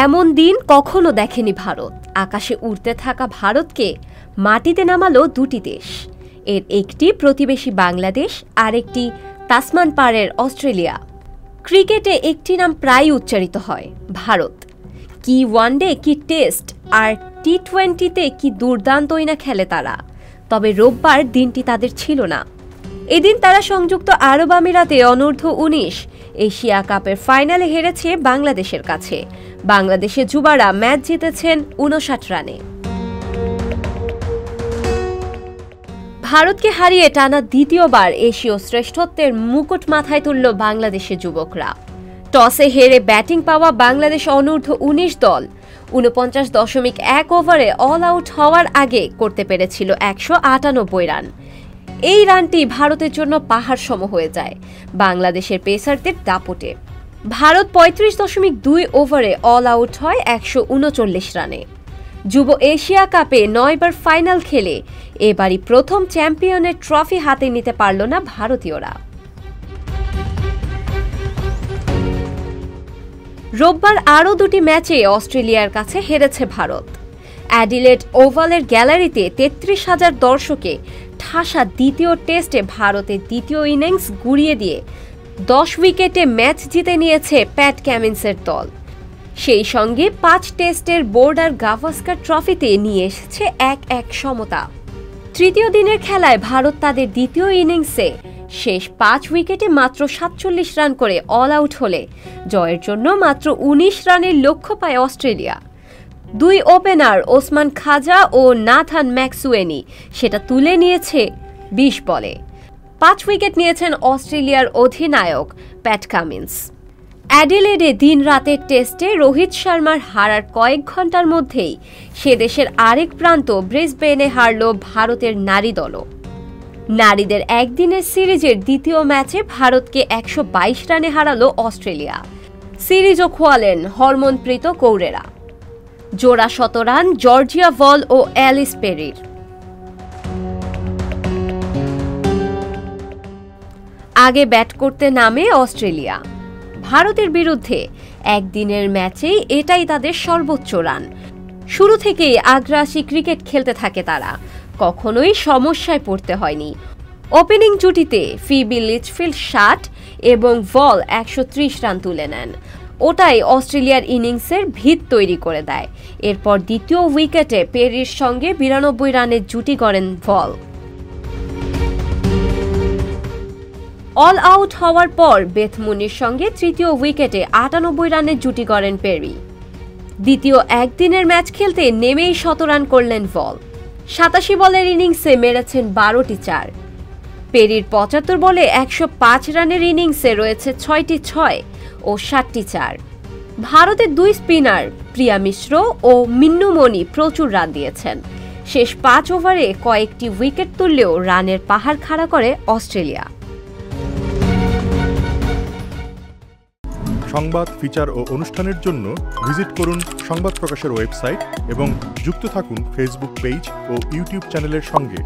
এমন দিন কখনো দেখেনি ভারত। আকাশে উড়তে থাকা ভারতকে মাটিতে নামালো দুটি দেশ। এর একটি প্রতিবেশী বাংলাদেশ, আর একটি তাসমান পাড়ের অস্ট্রেলিয়া। ক্রিকেটে একটি নাম প্রায় উচ্চারিত হয়, ভারত। কি ওয়ানডে, কি টেস্ট আর টি-20তে কি দুর্দান্তই না খেলে তারা। তবে রোববার দিনটি তাদের ছিল না। এদিন তারা সংযুক্ত আরব আমিরাতে অনূর্ধ্ব-19 এশিয়া কাপের ফাইনালে হেরেছে বাংলাদেশের কাছে। বাংলাদেশের যুবারা ম্যাচ জিতেছেন 59 রানে। ভারতকে হারিয়ে টানা দ্বিতীয়বার এশীয় শ্রেষ্ঠত্বের মুকুট মাথায় তুলল বাংলাদেশের যুবকরা। টসে হেরে ব্যাটিং পাওয়া বাংলাদেশ অনূর্ধ্ব-19 দল ৪৯.১ ওভারে অল আউট হওয়ার আগে করতে পেরেছিল ১৯৮ রান। এই রানটি ভারতের জন্য পাহাড় সম হয়ে যায় বাংলাদেশের পেসারদের দাপটে। ভারত ৩৫.২ ওভারে অল আউট হয় ১৩৯ রানে। যুব এশিয়া কাপে ৯ বার ফাইনাল খেলে এবারই প্রথম চ্যাম্পিয়নের ট্রফি হাতে নিতে পারল না ভারতীয়রা। রোববার আরও দুটি ম্যাচে অস্ট্রেলিয়ার কাছে হেরেছে ভারত। অ্যাডিলেড ওভালের গ্যালারিতে ৩৩,০০০ দর্শকে ঠাসা দ্বিতীয় টেস্টে ভারতের দ্বিতীয় ইনিংস গুড়িয়ে দিয়ে ১০ উইকেটে ম্যাচ জিতে নিয়েছে প্যাট কামিন্সের দল। সেই সঙ্গে ৫ টেস্টের বোর্ডার গাভাস্কার ট্রফিতে নিয়ে এসেছে ১-১ সমতা। তৃতীয় দিনের খেলায় ভারত তাদের দ্বিতীয় ইনিংসে শেষ ৫ উইকেটে মাত্র ৪৭ রান করে অল আউট হলে জয়ের জন্য মাত্র ১৯ রানের লক্ষ্য পায় অস্ট্রেলিয়া। দুই ওপেনার ওসমান খাজা ও নাথান ম্যাকসুয়েনি সেটা তুলে নিয়েছে ২০ বলে। ৫ উইকেট নিয়েছেন অস্ট্রেলিয়ার অধিনায়ক প্যাট কামিন্স। অ্যাডিলেডে দিন রাতের টেস্টে রোহিত শর্মার হারার কয়েক ঘন্টার মধ্যেই সে দেশের আরেক প্রান্ত ব্রিসবেনে হারল ভারতের নারী দলও। নারীদের একদিনের সিরিজের দ্বিতীয় ম্যাচে ভারতকে ১২২ রানে হারালো অস্ট্রেলিয়া। সিরিজও খোয়ালেন হরমনপ্রীত কৌরেরা। জোড়া শতরান জর্জিয়া ভল ও অ্যালিস পেরির। আগে ব্যাট করতে নামে অস্ট্রেলিয়া। ভারতের বিরুদ্ধে একদিনের ম্যাচেই এটাই তাদের সর্বোচ্চ রান। শুরু থেকেই আগ্রাসী ক্রিকেট খেলতে থাকে তারা, কখনোই সমস্যায় পড়তে হয়নি। ওপেনিং জুটিতে ফিবি লিচফিল্ড ৬০ এবং ভল ১৩০ রান তুলে নেন। ওটাই অস্ট্রেলিয়ার ইনিংসের ভিত তৈরি করে দেয়। এরপর দ্বিতীয় উইকেটে পেরির সঙ্গে ৯২ রানের জুটি গড়েন ভল। অল আউট হওয়ার পর বেথমুনির সঙ্গে তৃতীয় উইকেটে ৯৮ রানের জুটি গড়েন পেরি। দ্বিতীয় একদিনের ম্যাচ খেলতে নেমেই শতরান করলেন ভল। ৮৭ বলের ইনিংসে মেরেছেন ১২টি ৪। পেরির ৭৫ বলে ১০৫ রানের ইনিংসে রয়েছে ৬টি ৬ ও ৭টি ৪। ভারতের দুই স্পিনার প্রিয়া মিশ্র ও মিন্নু মনি প্রচুর রান দিয়েছেন। শেষ ৫ ওভারে কয়েকটি উইকেট তুললেও রানের পাহাড় খাড়া করে অস্ট্রেলিয়া। সংবাদ, ফিচার ও অনুষ্ঠানের জন্য ভিজিট করুন সংবাদ প্রকাশের ওয়েবসাইট এবং যুক্ত থাকুন ফেসবুক পেজ ও ইউটিউব চ্যানেলের সঙ্গে।